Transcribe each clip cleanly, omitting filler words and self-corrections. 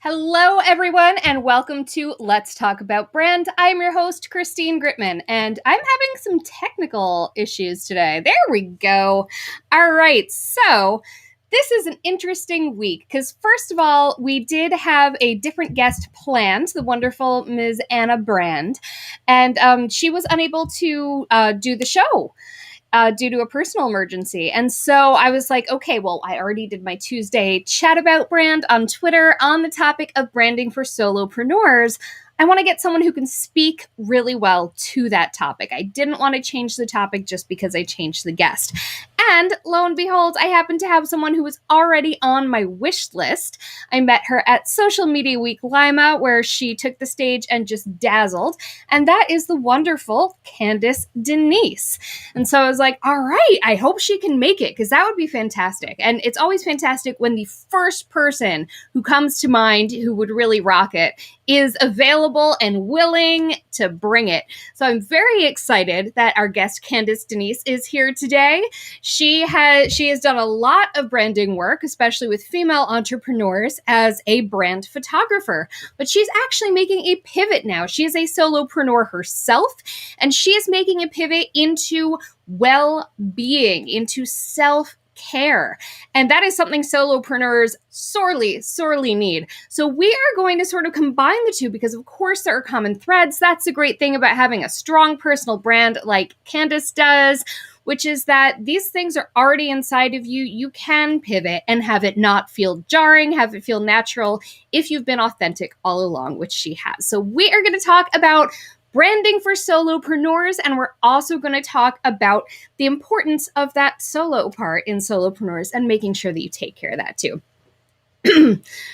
Hello, everyone, and welcome to Let's Talk About Brand. I'm your host, Christine Gritmon, and I'm having some technical issues today. There we go. All right, so this is an interesting week because, first of all, we did have a different guest planned, the wonderful Ms. Anna Brand, and she was unable to do the show. Due to a personal emergency. And so I was like, okay, well, I already did my Tuesday chat about brand on Twitter on the topic of branding for solopreneurs. I want to get someone who can speak really well to that topic. I didn't want to change the topic just because I changed the guest. And lo and behold, I happen to have someone who was already on my wish list. I met her at Social Media Week Lima, where she took the stage and just dazzled. And that is the wonderful Candice Denise. And so I was like, all right, I hope she can make it because that would be fantastic. And it's always fantastic when the first person who comes to mind who would really rock it is available and willing to bring it. So I'm very excited that our guest Candice Denise is here today. She has done a lot of branding work, especially with female entrepreneurs as a brand photographer, but she's actually making a pivot now. She is a solopreneur herself, and she is making a pivot into well-being, into self-care. And that is something solopreneurs sorely need. So we are going to sort of combine the two because, of course, there are common threads. That's the great thing about having a strong personal brand like Candice does, which is that these things are already inside of you. You can pivot and have it not feel jarring, have it feel natural if you've been authentic all along, which she has. So we are going to talk about branding for solopreneurs, and we're also going to talk about the importance of that solo part in solopreneurs and making sure that you take care of that too.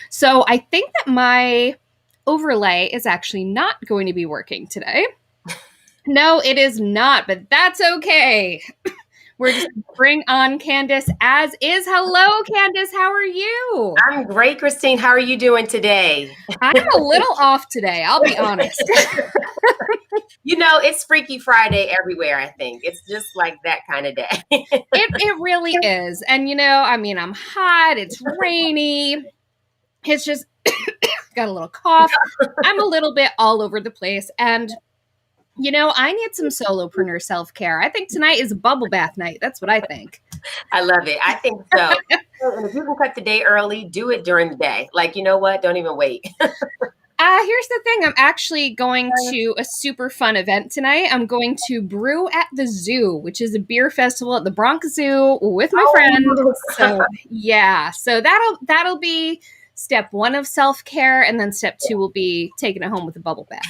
So I think that my overlay is actually not going to be working today. No, it is not, but that's okay. We're just going to bring on Candice as is. Hello, Candice. How are you? I'm great, Christine. How are you doing today? I'm a little off today, I'll be honest. It's Freaky Friday everywhere, I think. It's just like that kind of day. It really is. And, I'm hot. It's rainy. It's just got a little cough. I'm a little bit all over the place. And I need some solopreneur self-care. I think tonight is a bubble bath night. That's what I think. I love it. I think so. And if you can cut the day early, do it during the day. Like, you know what? Don't even wait. Here's the thing. I'm actually going to a super fun event tonight. I'm going to Brew at the Zoo, which is a beer festival at the Bronx Zoo with my friend. So yeah, so that'll be step one of self-care, and then step two will be taking it home with a bubble bath.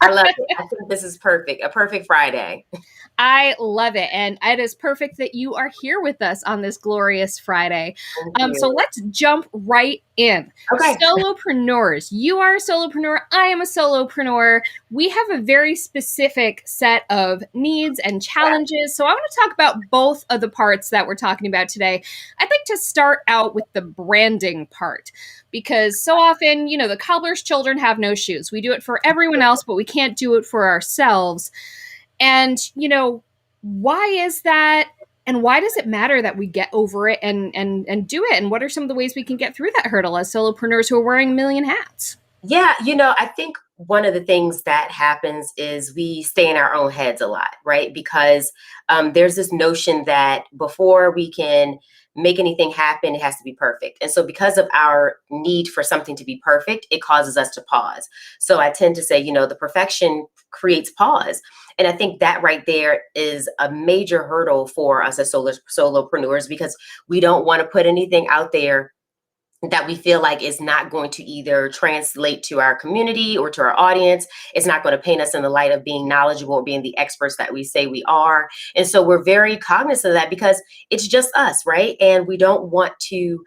I love it. I think this is perfect. A perfect Friday. I love it. And it is perfect that you are here with us on this glorious Friday. So let's jump right in. Okay. Solopreneurs. You are a solopreneur. I am a solopreneur. We have a very specific set of needs and challenges. So I want to talk about both of the parts that we're talking about today. I'd like to start out with the branding part, because so often, the cobbler's children have no shoes. We do it for everyone else, but we can't do it for ourselves. And, why is that? And why does it matter that we get over it and do it? And what are some of the ways we can get through that hurdle as solopreneurs who are wearing a million hats? Yeah, I think one of the things that happens is we stay in our own heads a lot, right? Because there's this notion that before we can make anything happen, it has to be perfect. And so because of our need for something to be perfect, it causes us to pause. So I tend to say, the perfection creates pause. And I think that right there is a major hurdle for us as solopreneurs, because we don't want to put anything out there that we feel like is not going to either translate to our community or to our audience. It's not going to paint us in the light of being knowledgeable or being the experts that we say we are. And so we're very cognizant of that because it's just us, right? And we don't want to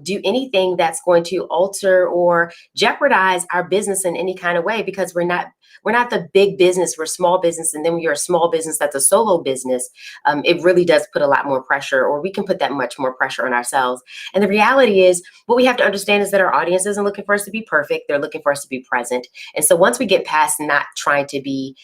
do anything that's going to alter or jeopardize our business in any kind of way, because we're not the big business, we're small business. And then when you're a small business that's a solo business, it really does put a lot more pressure, or we can put that much more pressure on ourselves. And the reality is, what we have to understand is that our audience isn't looking for us to be perfect. They're looking for us to be present. And so once we get past not trying to be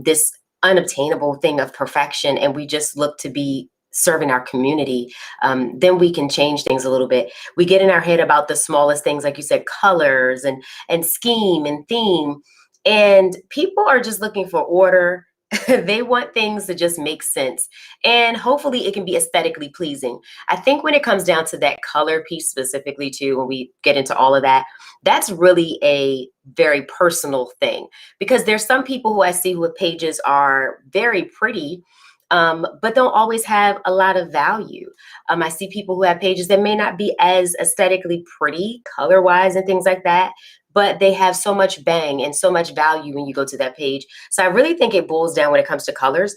this unobtainable thing of perfection, and we just look to be serving our community, then we can change things a little bit. We get in our head about the smallest things, like you said, colors and scheme and theme. And people are just looking for order. They want things to just make sense. And hopefully it can be aesthetically pleasing. I think when it comes down to that color piece specifically too, when we get into all of that, that's really a very personal thing, because there's some people who I see who pages are very pretty, but don't always have a lot of value. I see people who have pages that may not be as aesthetically pretty color wise and things like that, but they have so much bang and so much value when you go to that page. So I really think it boils down when it comes to colors.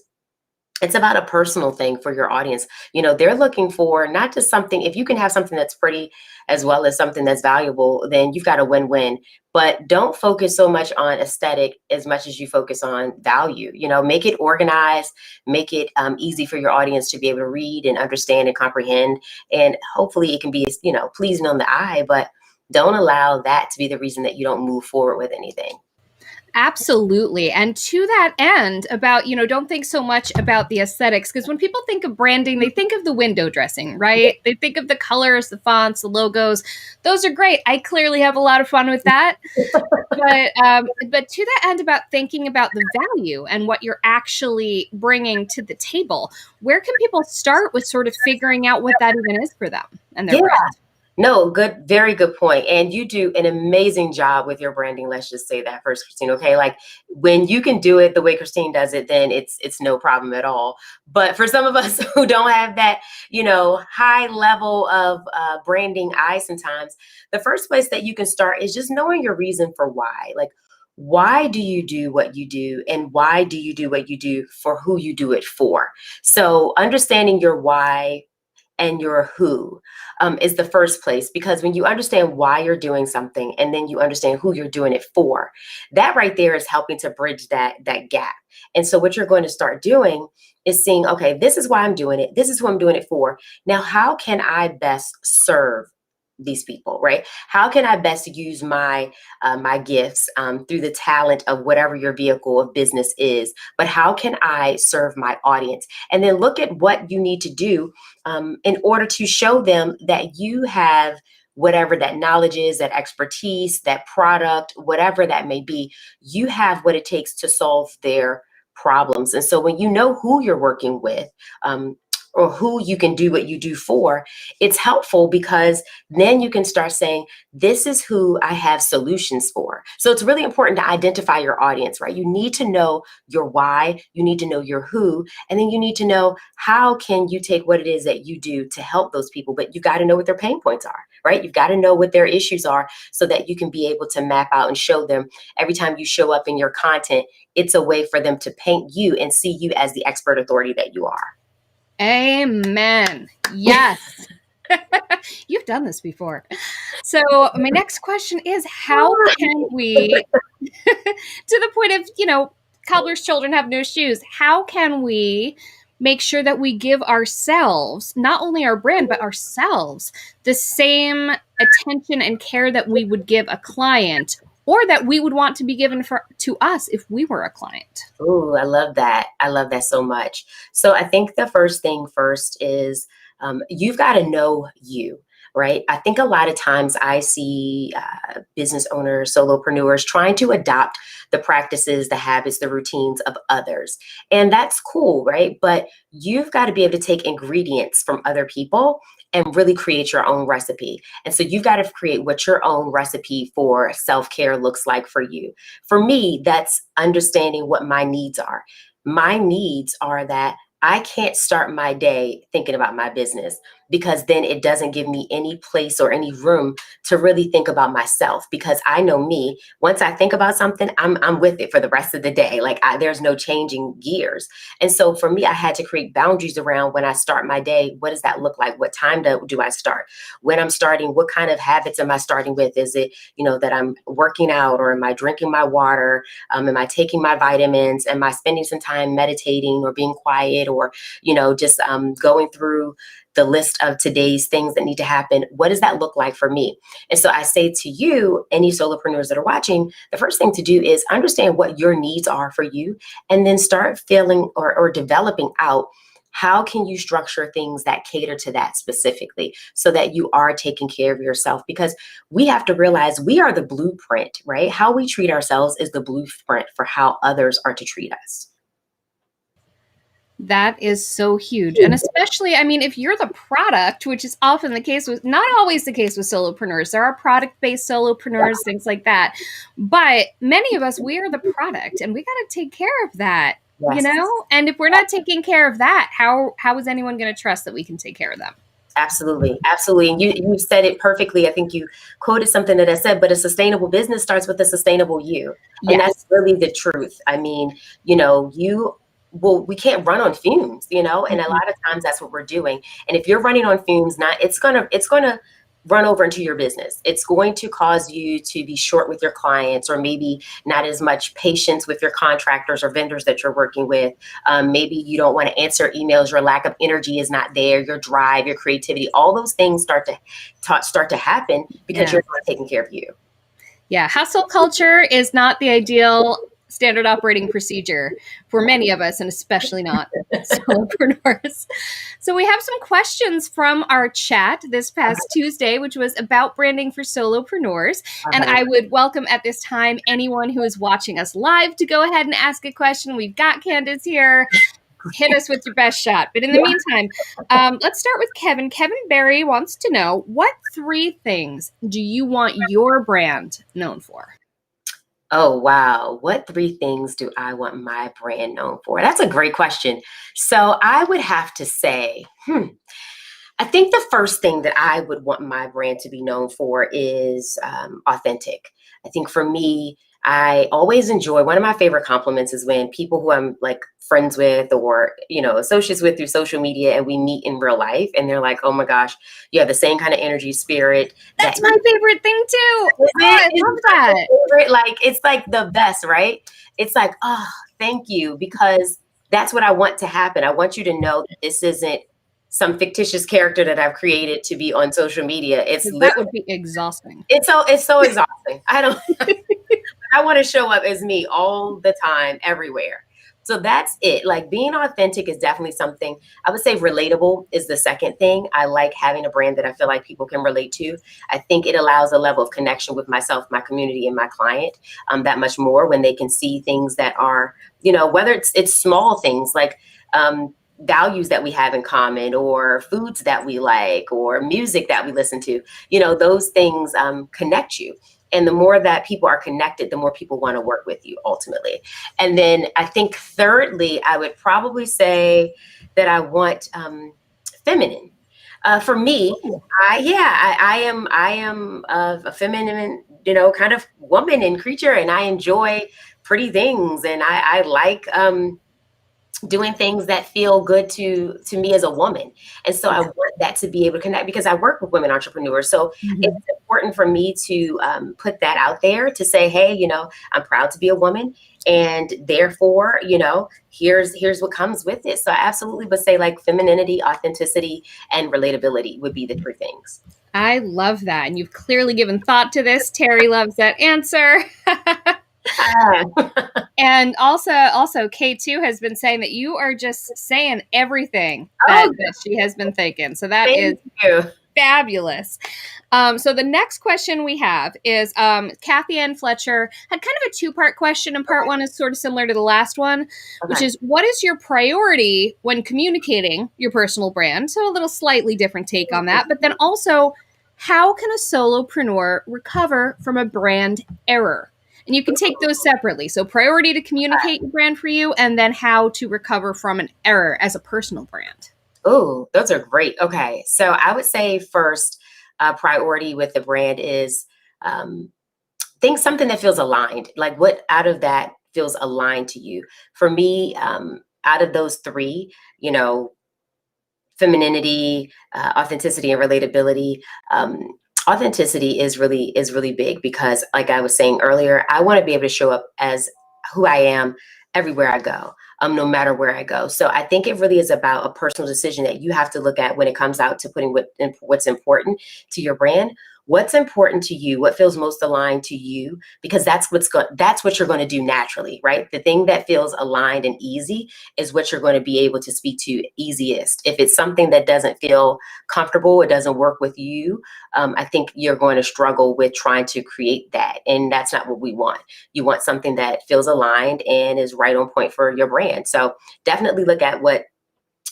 It's about a personal thing for your audience. They're looking for not just something, if you can have something that's pretty as well as something that's valuable, then you've got a win-win. But don't focus so much on aesthetic as much as you focus on value. Make it organized, make it easy for your audience to be able to read and understand and comprehend. And hopefully it can be, pleasing on the eye, but don't allow that to be the reason that you don't move forward with anything. Absolutely. And to that end, about, don't think so much about the aesthetics, because when people think of branding, they think of the window dressing, right? They think of the colors, the fonts, the logos. Those are great. I clearly have a lot of fun with that. But to that end, about thinking about the value and what you're actually bringing to the table, where can people start with sort of figuring out what that even is for them and their brand? No, good, very good point. And you do an amazing job with your branding. Let's just say that first, Christine. Okay, like when you can do it the way Christine does it, then it's no problem at all. But for some of us who don't have that, high level of branding eye, sometimes the first place that you can start is just knowing your reason for why. Like, why do you do what you do, and why do you do what you do for who you do it for? So understanding your why and your who is the first place, because when you understand why you're doing something and then you understand who you're doing it for, that right there is helping to bridge that gap. And so what you're going to start doing is seeing, okay, this is why I'm doing it. This is who I'm doing it for. Now, how can I best serve these people, right? How can I best use my gifts through the talent of whatever your vehicle of business is? But how can I serve my audience? And then look at what you need to do in order to show them that you have whatever that knowledge is, that expertise, that product, whatever that may be. You have what it takes to solve their problems. And so when you know who you're working with, or who you can do what you do for, it's helpful, because then you can start saying, this is who I have solutions for. So it's really important to identify your audience, right? You need to know your why, you need to know your who, and then you need to know how can you take what it is that you do to help those people. But you got to know what their pain points are, right? You've got to know what their issues are so that you can be able to map out and show them. Every time you show up in your content, it's a way for them to paint you and see you as the expert authority that you are. Amen. Yes. You've done this before. So my next question is, how can we, to the point of, cobbler's children have no shoes, how can we make sure that we give ourselves, not only our brand, but ourselves, the same attention and care that we would give a client, or that we would want to be given to us if we were a client? Oh, I love that. I love that so much. So I think the first thing first is you've got to know you, right? I think a lot of times I see business owners, solopreneurs trying to adopt the practices, the habits, the routines of others. And that's cool, right? But you've got to be able to take ingredients from other people and really create your own recipe. And so you've got to create what your own recipe for self-care looks like for you. For me, that's understanding what my needs are. My needs are that I can't start my day thinking about my business, because then it doesn't give me any place or any room to really think about myself, because I know me, once I think about something, I'm with it for the rest of the day. Like there's no changing gears. And so for me, I had to create boundaries around when I start my day. What does that look like? What time do I start? When I'm starting, what kind of habits am I starting with? Is it, that I'm working out, or am I drinking my water? Am I taking my vitamins? Am I spending some time meditating or being quiet, or, just going through the list of today's things that need to happen? What does that look like for me? And so I say to you, any solopreneurs that are watching, the first thing to do is understand what your needs are for you, and then start feeling or developing out how can you structure things that cater to that specifically so that you are taking care of yourself? Because we have to realize we are the blueprint, right? How we treat ourselves is the blueprint for how others are to treat us. That is so huge. And especially, I mean, if you're the product, which is often the case with, not always the case with solopreneurs, there are product based solopreneurs, things like that. But many of us, we are the product and we got to take care of that, you Yes. know? And if we're not taking care of that, how is anyone going to trust that we can take care of them? Absolutely. Absolutely. And you said it perfectly. I think you quoted something that I said, but a sustainable business starts with a sustainable you. And Yes. that's really the truth. I mean, we can't run on fumes, and a lot of times that's what we're doing. And if you're running on fumes, it's gonna run over into your business. It's going to cause you to be short with your clients, or maybe not as much patience with your contractors or vendors that you're working with. Maybe you don't want to answer emails. Your lack of energy is not there. Your drive, your creativity, all those things start to happen because you're not taking care of you. Yeah, hustle culture is not the ideal standard operating procedure for many of us, and especially not solopreneurs. So we have some questions from our chat this past Tuesday, which was about branding for solopreneurs. And I would welcome at this time anyone who is watching us live to go ahead and ask a question. We've got Candice here. Hit us with your best shot. But in the meantime, let's start with Kevin. Kevin Barry wants to know, what 3 things do you want your brand known for? Oh, wow. What 3 things do I want my brand known for? That's a great question. So I would have to say, I think the first thing that I would want my brand to be known for is authentic. I think for me, I always enjoy, one of my favorite compliments is when people who I'm like friends with or, associates with through social media, and we meet in real life and they're like, oh my gosh, you have the same kind of energy, spirit. That's my favorite thing too. I love that. Like, it's like the best, right? It's like, oh, thank you. Because that's what I want to happen. I want you to know that this isn't some fictitious character that I've created to be on social media. That would be exhausting. It's so exhausting. I want to show up as me all the time, everywhere. So that's it. Like, being authentic is definitely something. I would say relatable is the second thing. I like having a brand that I feel like people can relate to. I think it allows a level of connection with myself, my community, and my client that much more when they can see things that are, whether it's small things like values that we have in common, or foods that we like, or music that we listen to. Those things connect you. And the more that people are connected, the more people want to work with you ultimately. And then I think thirdly, I would probably say that I want feminine. For me, I am a feminine, kind of woman and creature, and I enjoy pretty things, and I like doing things that feel good to me as a woman. And so I want that to be able to connect, because I work with women entrepreneurs. So it's important for me to put that out there, to say, hey, I'm proud to be a woman, and therefore, here's what comes with it. So I absolutely would say, like, femininity, authenticity, and relatability would be the 3 things. I love that. And you've clearly given thought to this. Terry loves that answer. And also K2 has been saying that you are just saying everything that she has been thinking. So that is fabulous. So the next question we have is Kathy Ann Fletcher had kind of a 2-part question, and part 1 is sort of similar to the last one, which is, what is your priority when communicating your personal brand? So a little slightly different take on that. But then also, how can a solopreneur recover from a brand error? And you can take those separately. So priority to communicate your brand for you, and then how to recover from an error as a personal brand. Oh, those are great. Okay. So I would say first, priority with the brand is think something that feels aligned. Like, what out of that feels aligned to you? For me, out of those 3, femininity, authenticity, and relatability, authenticity is really big, because, like I was saying earlier, I want to be able to show up as who I am everywhere I go, no matter where I go. So I think it really is about a personal decision that you have to look at when it comes out to putting what's important to your brand. what's important to you, what feels most aligned to you, because that's what you're going to do naturally, right? The thing that feels aligned and easy is what you're going to be able to speak to easiest. If it's something that doesn't feel comfortable, it doesn't work with you, I think you're going to struggle with trying to create that. And that's not what we want. You want something that feels aligned and is right on point for your brand. So definitely look at what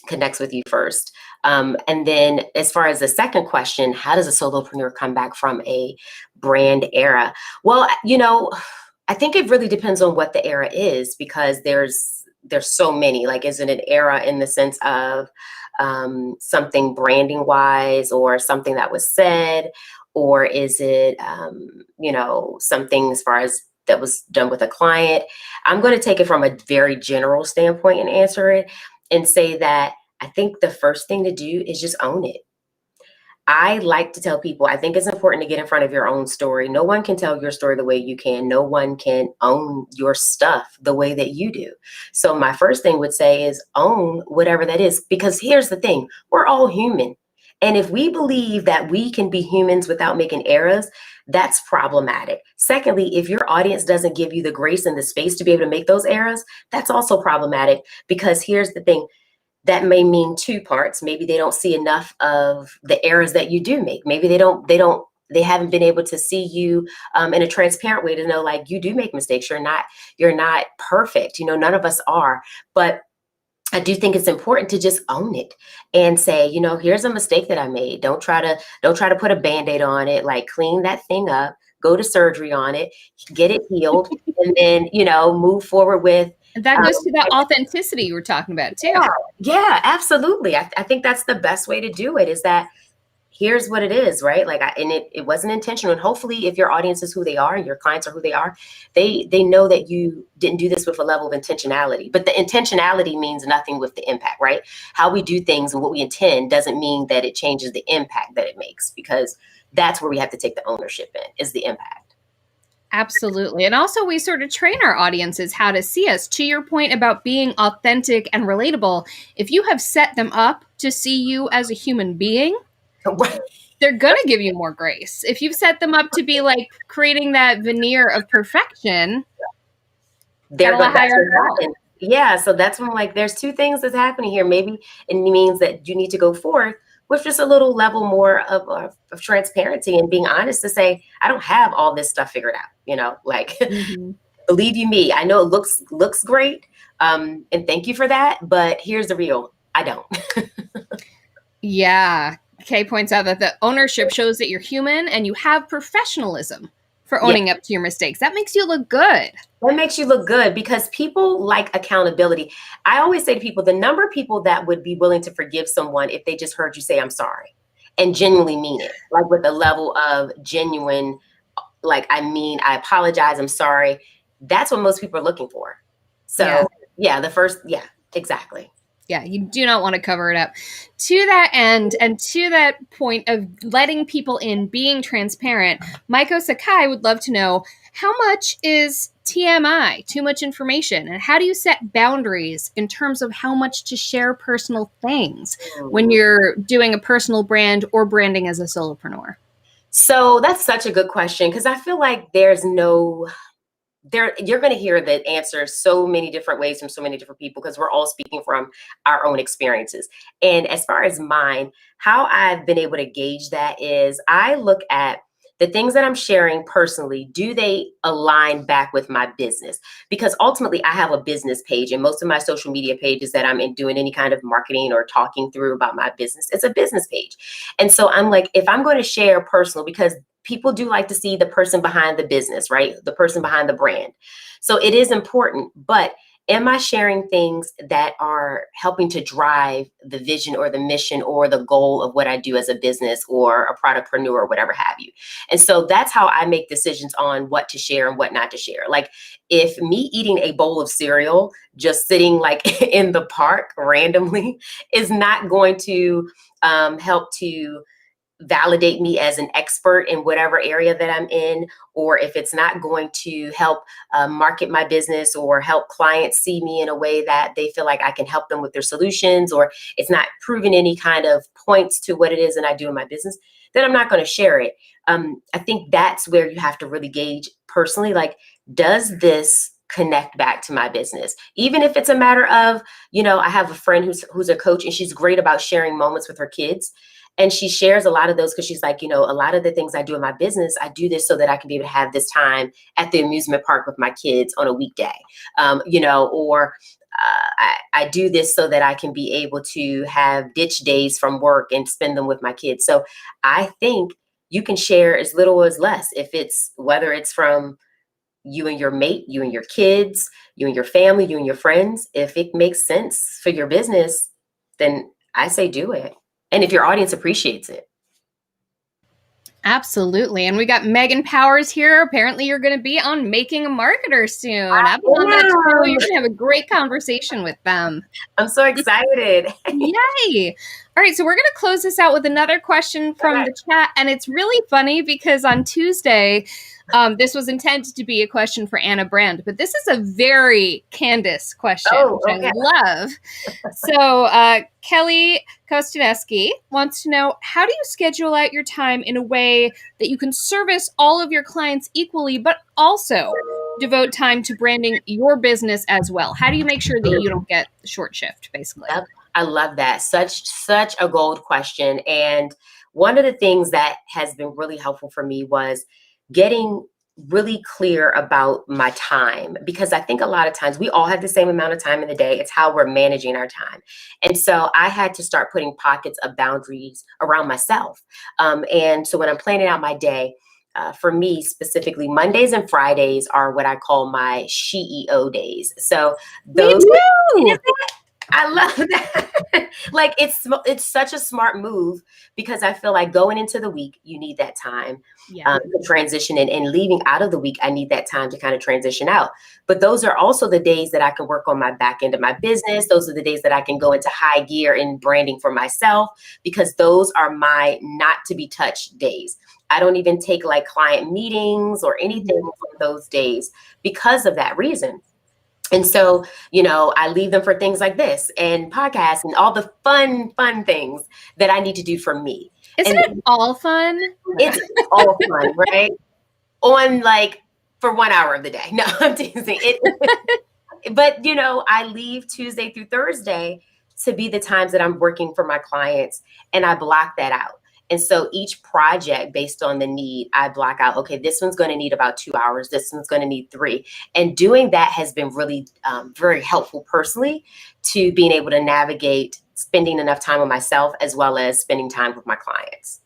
connects with you first. And then as far as the second question, how does a solopreneur come back from a brand era? Well, I think it really depends on what the era is, because there's so many. Like, is it an era in the sense of something branding wise, or something that was said, or is it something as far as that was done with a client? I'm going to take it from a very general standpoint and answer it and say that I think the first thing to do is just own it. I like to tell people, I think it's important to get in front of your own story. No one can tell your story the way you can. No one can own your stuff the way that you do. So my first thing would say is own whatever that is, because here's the thing, we're all human. And if we believe that we can be humans without making errors, that's problematic. Secondly, if your audience doesn't give you the grace and the space to be able to make those errors, that's also problematic, because here's the thing, that may mean two parts. Maybe they don't see enough of the errors that you do make. Maybe they haven't been able to see you in a transparent way to know, like, you do make mistakes. You're not perfect. None of us are. But I do think it's important to just own it and say, here's a mistake that I made. Don't try to put a Band-Aid on it. Like, clean that thing up, go to surgery on it, get it healed, and then, move forward with. And that goes to that authenticity you were talking about too. Yeah, absolutely. I think that's the best way to do it, is that here's what it is, right? Like, it wasn't intentional. And hopefully, if your audience is who they are, your clients are who they are, they know that you didn't do this with a level of intentionality. But the intentionality means nothing with the impact, right? How we do things and what we intend doesn't mean that it changes the impact that it makes, because that's where we have to take the ownership in, is the impact. Absolutely. And also, we sort of train our audiences how to see us. To your point about being authentic and relatable, if you have set them up to see you as a human being, they're going to give you more grace. If you've set them up to be like creating that veneer of perfection, they're going to. Yeah. So that's when, like, there's two things that's happening here. Maybe it means that you need to go forth with just a little level more of transparency and being honest to say, I don't have all this stuff figured out, believe you me, I know it looks great. And thank you for that. But here's the real, I don't. Yeah. Kay points out that the ownership shows that you're human and you have professionalism for owning up to your mistakes. That makes you look good. That makes you look good, because people like accountability. I always say to people, the number of people that would be willing to forgive someone if they just heard you say, I'm sorry, and genuinely mean it, like with a level of genuine, like, I apologize, I'm sorry. That's what most people are looking for. So exactly. Yeah, you do not want to cover it up. To that end, and to that point of letting people in, being transparent, Maiko Sakai would love to know, how much is TMI, too much information? And how do you set boundaries in terms of how much to share personal things when you're doing a personal brand or branding as a solopreneur? So that's such a good question, because I feel like you're going to hear the answer so many different ways from so many different people, because we're all speaking from our own experiences. And as far as mine, how I've been able to gauge that is I look at the things that I'm sharing personally. Do they align back with my business? Because ultimately, I have a business page, and most of my social media pages that I'm doing any kind of marketing or talking through about my business, it's a business page. And so I'm like, if I'm going to share personal, because people do like to see the person behind the business, right? The person behind the brand. So it is important, but am I sharing things that are helping to drive the vision or the mission or the goal of what I do as a business or a productpreneur or whatever have you? And so that's how I make decisions on what to share and what not to share. Like, if me eating a bowl of cereal just sitting like in the park randomly is not going to help to validate me as an expert in whatever area that I'm in, or if it's not going to help market my business or help clients see me in a way that they feel like I can help them with their solutions, or it's not proving any kind of points to what it is that I do in my business, then I'm not going to share it. I think that's where you have to really gauge personally, like, does this connect back to my business? Even if it's a matter of, I have a friend who's a coach, and she's great about sharing moments with her kids. And she shares a lot of those because she's like, a lot of the things I do in my business, I do this so that I can be able to have this time at the amusement park with my kids on a weekday, or I do this so that I can be able to have ditch days from work and spend them with my kids. So I think you can share as little as less, whether it's from you and your mate, you and your kids, you and your family, you and your friends. If it makes sense for your business, then I say do it. And if your audience appreciates it. Absolutely. And we got Megan Powers here. Apparently you're going to be on Making a Marketer soon. I've been on that show. You're going to have a great conversation with them. I'm so excited. Yay. All right. So we're going to close this out with another question from the chat. And it's really funny because on Tuesday, this was intended to be a question for Anna Brand, but this is a very Candice question, which I love. So Kelly Kostaneski wants to know, how do you schedule out your time in a way that you can service all of your clients equally, but also devote time to branding your business as well? How do you make sure that you don't get the short shift, basically? Yep. I love that. Such a gold question. And one of the things that has been really helpful for me was getting really clear about my time, because I think a lot of times we all have the same amount of time in the day. It's how we're managing our time. And so I had to start putting pockets of boundaries around myself. And so when I'm planning out my day, for me specifically, Mondays and Fridays are what I call my CEO days. So those, I love that. Like, it's such a smart move, because I feel like going into the week, you need that time to transition in, and leaving out of the week, I need that time to kind of transition out. But those are also the days that I can work on my back end of my business. Those are the days that I can go into high gear in branding for myself, because those are my not to be touched days. I don't even take like client meetings or anything on those days because of that reason. And so, I leave them for things like this and podcasts and all the fun things that I need to do for me. Isn't it all fun? It's all fun, right? On for 1 hour of the day. No, I'm teasing it. But, I leave Tuesday through Thursday to be the times that I'm working for my clients, and I block that out. And so each project, based on the need, I block out, okay, this one's going to need about 2 hours. This one's going to need 3. And doing that has been really very helpful personally to being able to navigate spending enough time with myself as well as spending time with my clients.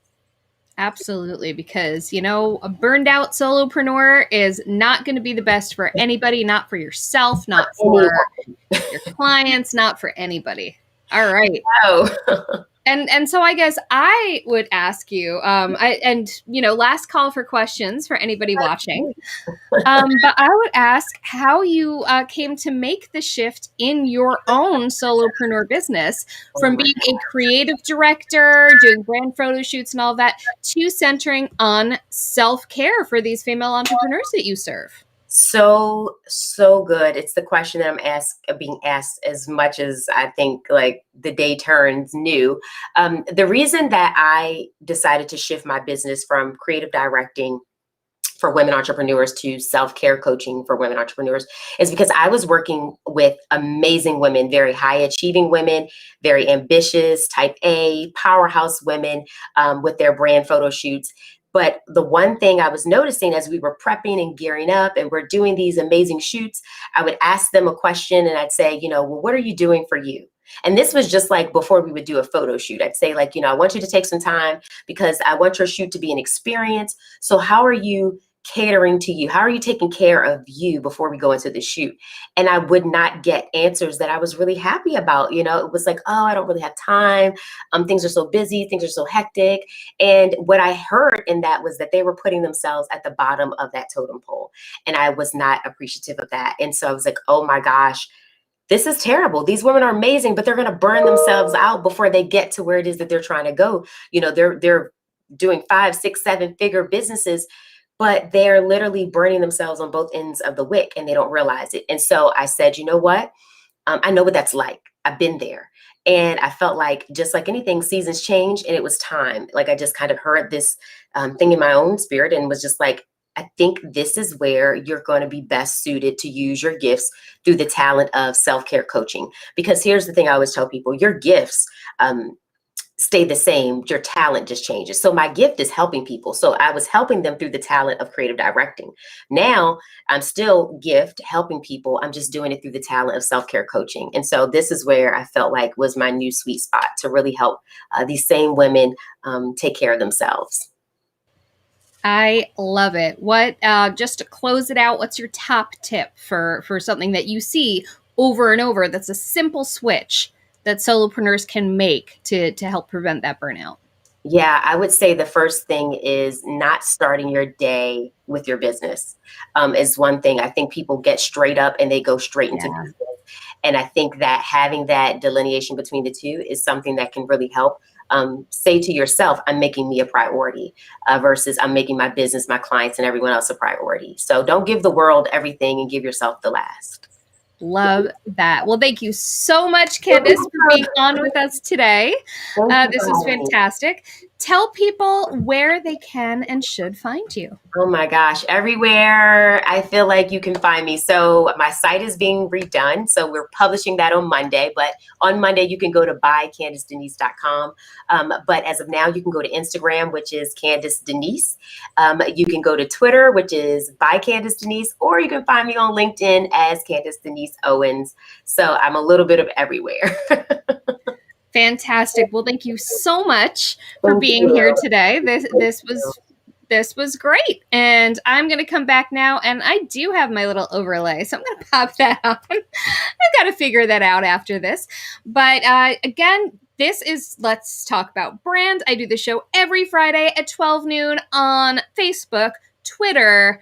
Absolutely, because, a burned out solopreneur is not going to be the best for anybody, not for yourself, not for your clients, not for anybody. All right. Oh. And so I guess I would ask you, last call for questions for anybody watching. But I would ask how you came to make the shift in your own solopreneur business from being a creative director, doing brand photo shoots and all that, to centering on self-care for these female entrepreneurs that you serve. So good. It's the question that I'm being asked as much as I think like the day turns new. The reason that I decided to shift my business from creative directing for women entrepreneurs to self-care coaching for women entrepreneurs is because I was working with amazing women, very high achieving women, very ambitious, type A, powerhouse women with their brand photo shoots. But the one thing I was noticing as we were prepping and gearing up and we're doing these amazing shoots, I would ask them a question and I'd say, well, what are you doing for you? And this was just like before we would do a photo shoot. I'd say I want you to take some time because I want your shoot to be an experience. So how are you catering to you? How are you taking care of you before we go into the shoot? And I would not get answers that I was really happy about. It was like, oh, I don't really have time. Things are so busy. Things are so hectic. And what I heard in that was that they were putting themselves at the bottom of that totem pole. And I was not appreciative of that. And so I was like, oh my gosh, this is terrible. These women are amazing, but they're going to burn themselves out before they get to where it is that they're trying to go. They're doing 5, 6, 7-figure businesses, but they're literally burning themselves on both ends of the wick and they don't realize it. And so I said, you know what? I know what that's like. I've been there. And I felt like, just like anything, seasons change, and it was time. Like, I just kind of heard this thing in my own spirit and was just like, I think this is where you're going to be best suited to use your gifts through the talent of self-care coaching. Because here's the thing I always tell people, your gifts stay the same, your talent just changes. So my gift is helping people. So I was helping them through the talent of creative directing. Now I'm still gift helping people. I'm just doing it through the talent of self-care coaching. And so this is where I felt like was my new sweet spot to really help these same women take care of themselves. I love it. What, just to close it out, what's your top tip for something that you see over and over that's a simple switch that solopreneurs can make to help prevent that burnout? Yeah, I would say the first thing is not starting your day with your business is one thing. I think people get straight up and they go straight into business. And I think that having that delineation between the two is something that can really help. Say to yourself, I'm making me a priority versus I'm making my business, my clients, and everyone else a priority. So don't give the world everything and give yourself the last. Love that. Well, thank you so much, Candice, for being on with us today. This was fantastic. Tell people where they can and should find you. Oh my gosh, everywhere I feel like you can find me. So my site is being redone. So we're publishing that on Monday, but on Monday you can go to buycandicedenise.com. But as of now, you can go to Instagram, which is Candice Denise. You can go to Twitter, which is by Candice Denise, or you can find me on LinkedIn as Candice Denise Owens. So I'm a little bit of everywhere. Fantastic. Well, thank you so much for being here today. This was great. And I'm going to come back now, and I do have my little overlay, so I'm going to pop that on. I've got to figure that out after this. But again, this is Let's Talk About Brand. I do the show every Friday at 12 noon on Facebook, Twitter,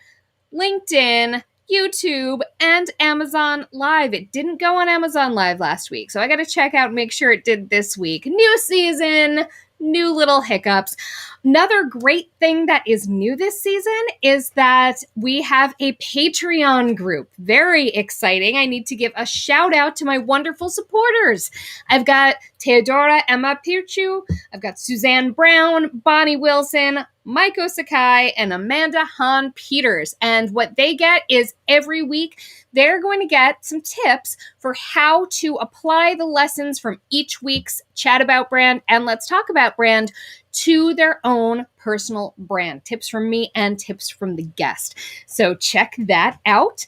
LinkedIn, YouTube, and Amazon Live. It didn't go on Amazon Live last week, so I got to check out and make sure it did this week. New season, new little hiccups. Another great thing that is new this season is that we have a Patreon group. Very exciting. I need to give a shout out to my wonderful supporters. I've got Theodora Emma Pirchu, I've got Suzanne Brown, Bonnie Wilson, Maiko Sakai, and Amanda Hahn Peters. And what they get is every week, they're going to get some tips for how to apply the lessons from each week's Chat About Brand and Let's Talk About Brand to their own personal brand. Tips from me and tips from the guest. So check that out.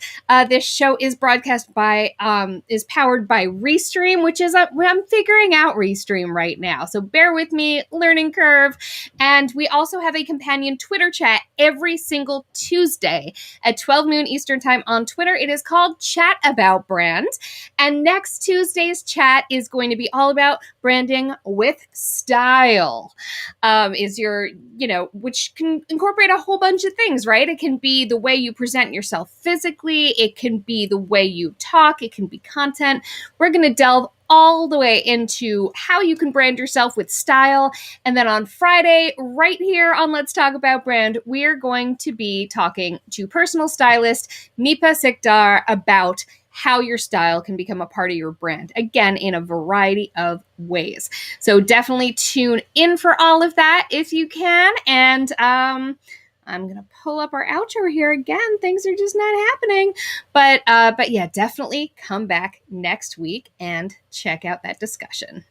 This show is broadcast by, is powered by RESTREAM, which is, I'm figuring out RESTREAM right now. So bear with me, learning curve. And we also have a companion Twitter chat every single Tuesday at 12 noon Eastern time on Twitter. It is called Chat About Brand. And next Tuesday's chat is going to be all about branding with style. Is your, which can incorporate a whole bunch of things, right? It can be the way you present yourself physically. It can be the way you talk. It can be content. We're going to delve all the way into how you can brand yourself with style. And then on Friday, right here on Let's Talk About Brand, we're going to be talking to personal stylist Nipa Sikdar about how your style can become a part of your brand, again, in a variety of ways. So definitely tune in for all of that if you can. And I'm going to pull up our outro here again. Things are just not happening. But yeah, definitely come back next week and check out that discussion.